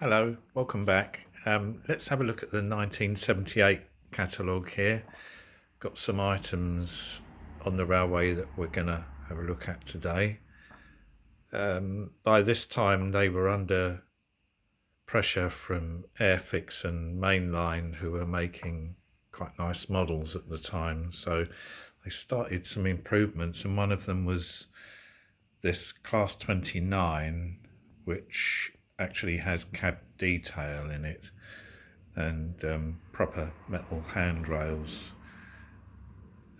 Hello, welcome back. Let's have a look at the 1978 catalogue here. Got some items on the railway that we're going to have a look at today. By this time they were under pressure from Airfix and Mainline, who were making quite nice models at the time, so they started some improvements, and one of them was this Class 29, which actually has cab detail in it and proper metal handrails.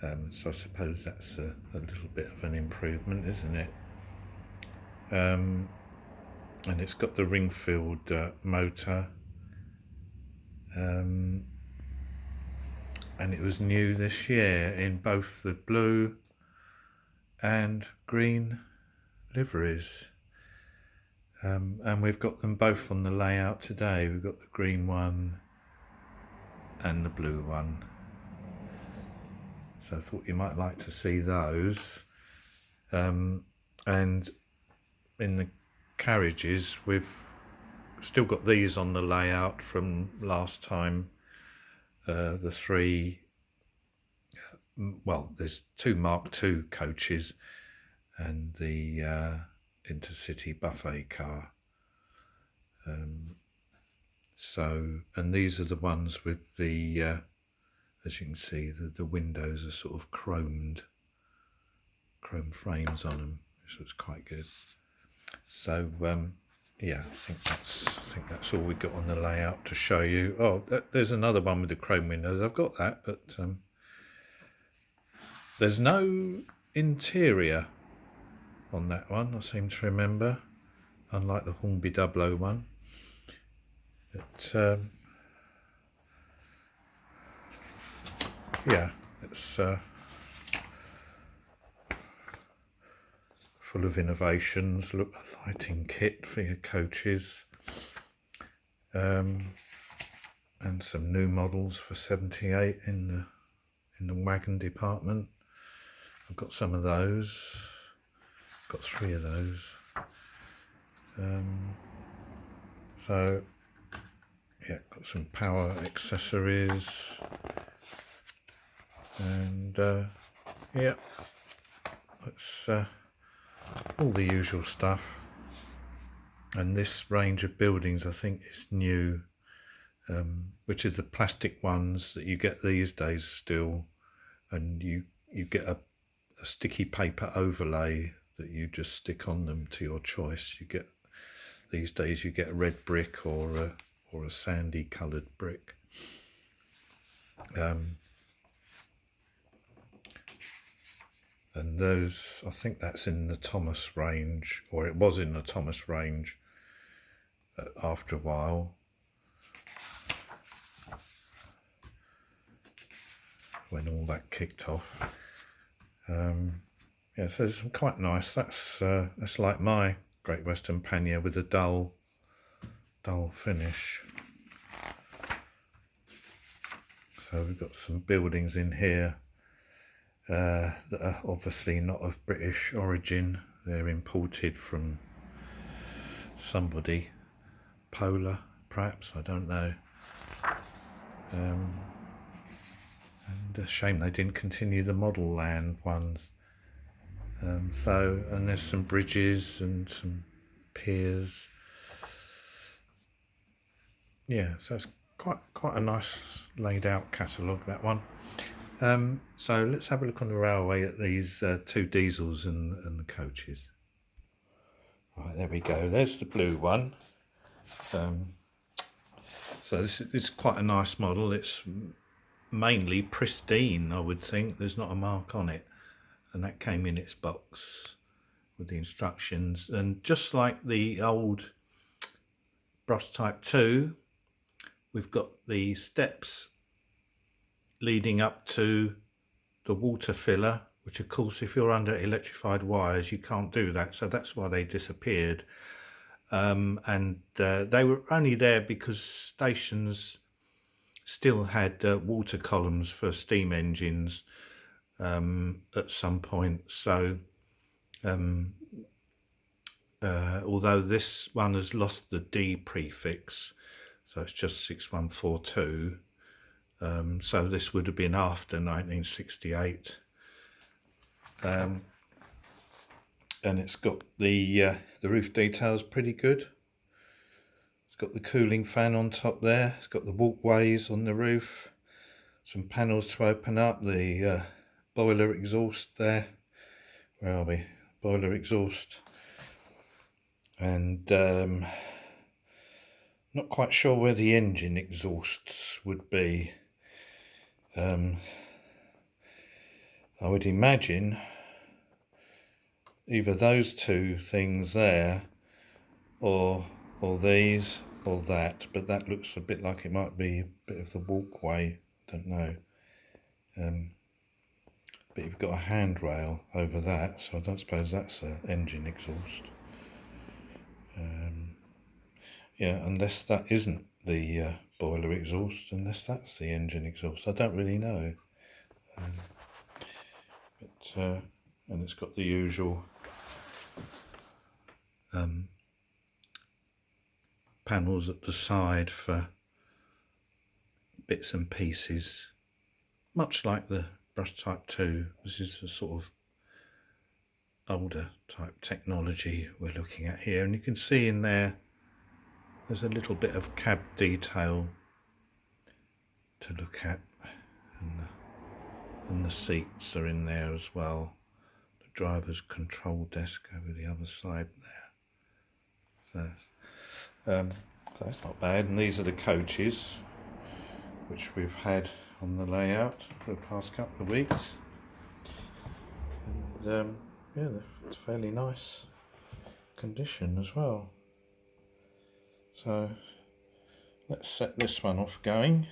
So I suppose that's a little bit of an improvement, isn't it? And it's got the ring-filled motor, and it was new this year in both the blue and green liveries. And we've got them both on the layout today. We've got the green one and the blue one. So I thought you might like to see those. And in the carriages, we've still got these on the layout from last time. The three, well, there's two Mark II coaches and the intercity buffet car. And these are the ones with the as you can see, the windows are sort of chrome frames on them, which looks quite good. So yeah, I think that's all we got on the layout to show you. Oh, there's another one with the chrome windows. I've got that, but there's no interior on that one, I seem to remember, unlike the Hornby 001. But yeah, it's full of innovations. Look, a lighting kit for your coaches, and some new models for 78 in the wagon department. I've got some of those. Got 3 of those. So yeah, got some power accessories, and yeah, it's all the usual stuff. And this range of buildings I think is new, which is the plastic ones that you get these days still, and you get a sticky paper overlay that you just stick on them to your choice. You get, these days you get a red brick or a sandy coloured brick. And those, I think that's in the Thomas range, or it was in the Thomas range after a while. When all that kicked off. Yeah, so it's quite nice. That's like my Great Western pannier with a dull finish. So we've got some buildings in here that are obviously not of British origin. They're imported from somebody, Polar perhaps, I don't know. And a shame they didn't continue the model land ones. And there's some bridges and some piers. Yeah, so it's quite a nice laid out catalogue, that one. So let's have a look on the railway at these 2 diesels and the coaches. Right, there we go. There's the blue one. So this is quite a nice model. It's mainly pristine, I would think. There's not a mark on it. And that came in its box with the instructions. And just like the old Brush Type 2, we've got the steps leading up to the water filler, which of course if you're under electrified wires you can't do that, so that's why they disappeared. And they were only there because stations still had water columns for steam engines at some point, so although this one has lost the D prefix, so it's just 6142. So this would have been after 1968. And it's got the roof details pretty good. It's got the cooling fan on top there. It's got the walkways on the roof. Some panels to open up. The boiler exhaust there. Where are we? Boiler exhaust. And not quite sure where the engine exhausts would be. I would imagine either those two things there, or these, or that, but that looks a bit like it might be a bit of the walkway, don't know. But you've got a handrail over that, so I don't suppose that's an engine exhaust. Yeah, unless that isn't the boiler exhaust, unless that's the engine exhaust, I don't really know. And it's got the usual panels at the side for bits and pieces, much like the Brush Type 2. This is the sort of older type technology we're looking at here, and you can see in there's a little bit of cab detail to look at, and the seats are in there as well. The driver's control desk over the other side there. So that's not bad. And these are the coaches which we've had on the layout for the past couple of weeks. And yeah, it's fairly nice condition as well. So let's set this one off going.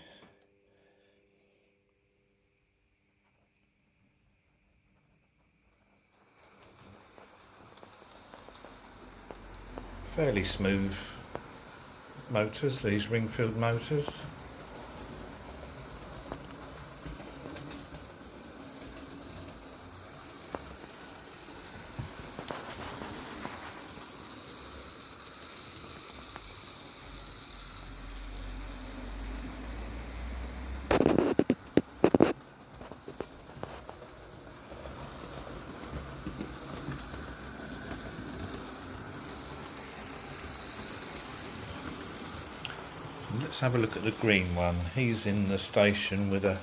Fairly smooth motors, these ring-filled motors. Let's have a look at the green one. He's in the station with a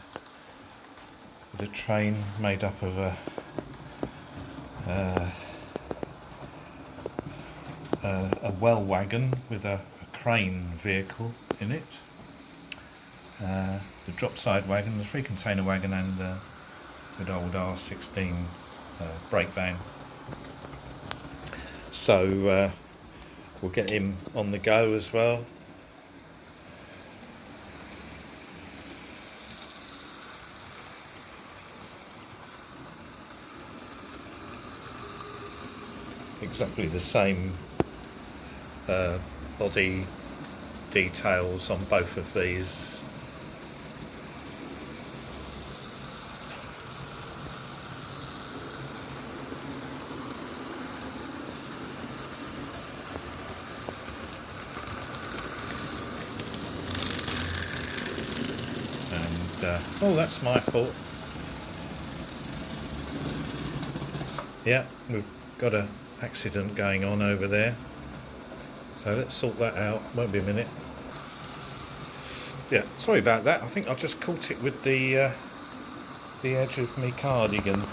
train made up of a well wagon with a crane vehicle in it. The drop side wagon, the 3 container wagon, and the good old R16 brake van. So we'll get him on the go as well. Exactly the same body details on both of these. And oh, that's my fault. Yeah, we've got a accident going on over there, so let's sort that out. Won't be a minute. Yeah, sorry about that. I think I just caught it with the edge of my cardigan.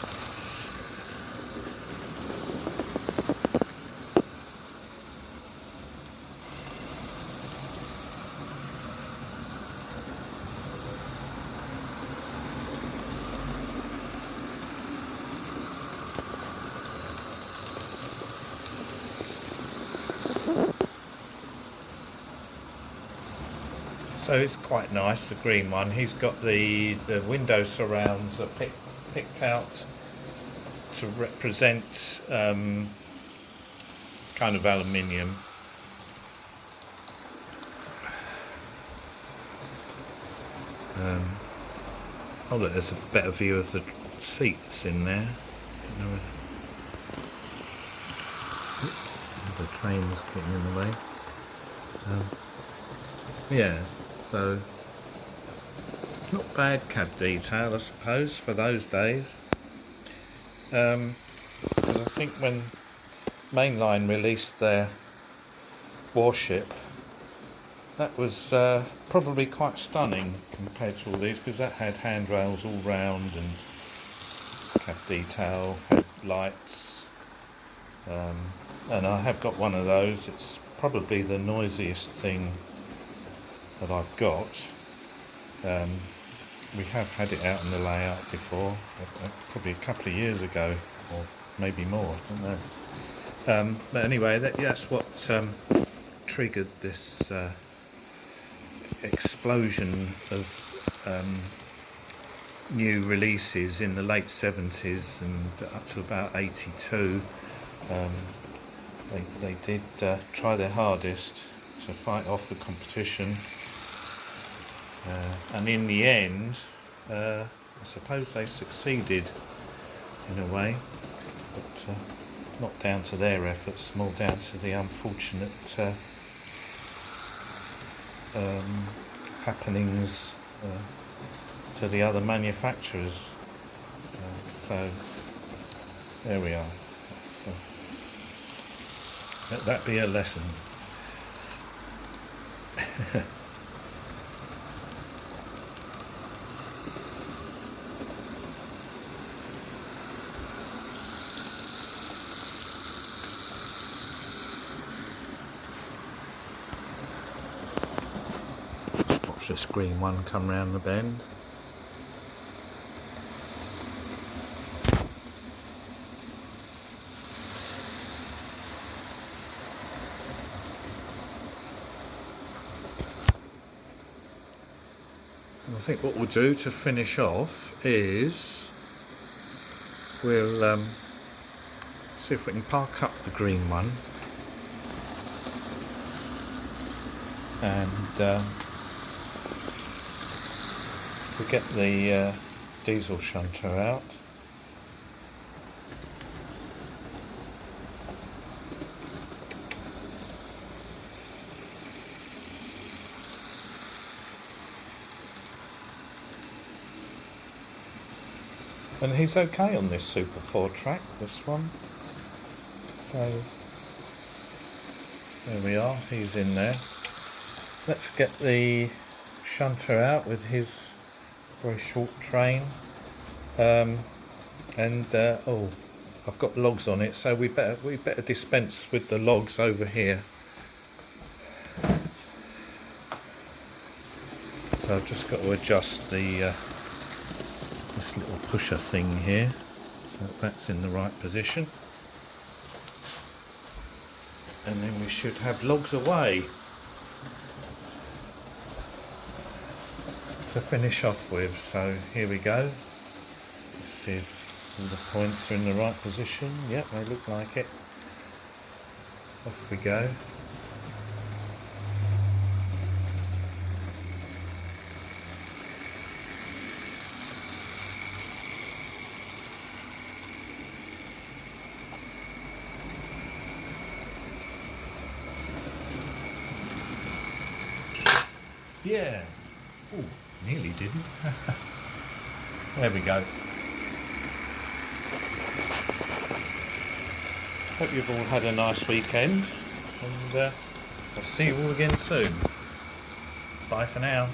So it's quite nice, the green one. He's got the window surrounds are picked out to represent kind of aluminium. Oh look, there's a better view of the seats in there. The trains getting in the way. Yeah, so not bad cab detail, I suppose, for those days. Because I think when Mainline released their warship, that was probably quite stunning compared to all these, because that had handrails all round and cab detail, had lights, and I have got one of those. It's probably the noisiest thing that I've got. We have had it out in the layout before, probably a couple of years ago, or maybe more, I don't know. But anyway, that's what triggered this explosion of new releases in the late 70s and up to about 82. They did try their hardest to fight off the competition, and in the end I suppose they succeeded in a way, but not down to their efforts, more down to the unfortunate happenings to the other manufacturers. So there we are. Let that be a lesson. Watch this green one come round the bend. I think what we'll do to finish off is we'll see if we can park up the green one and we'll get the diesel shunter out. And he's okay on this Super 4 track, this one. So there we are, he's in there. Let's get the shunter out with his very short train. Oh, I've got logs on it, so we better dispense with the logs over here. So I've just got to adjust the this little pusher thing here, so that's in the right position, and then we should have logs away to finish off with. So here we go. Let's see if all the points are in the right position. Yep, they look like it. Off we go. Yeah. Oh, nearly didn't. There we go. Hope you've all had a nice weekend, and I'll see you all again soon. Bye for now.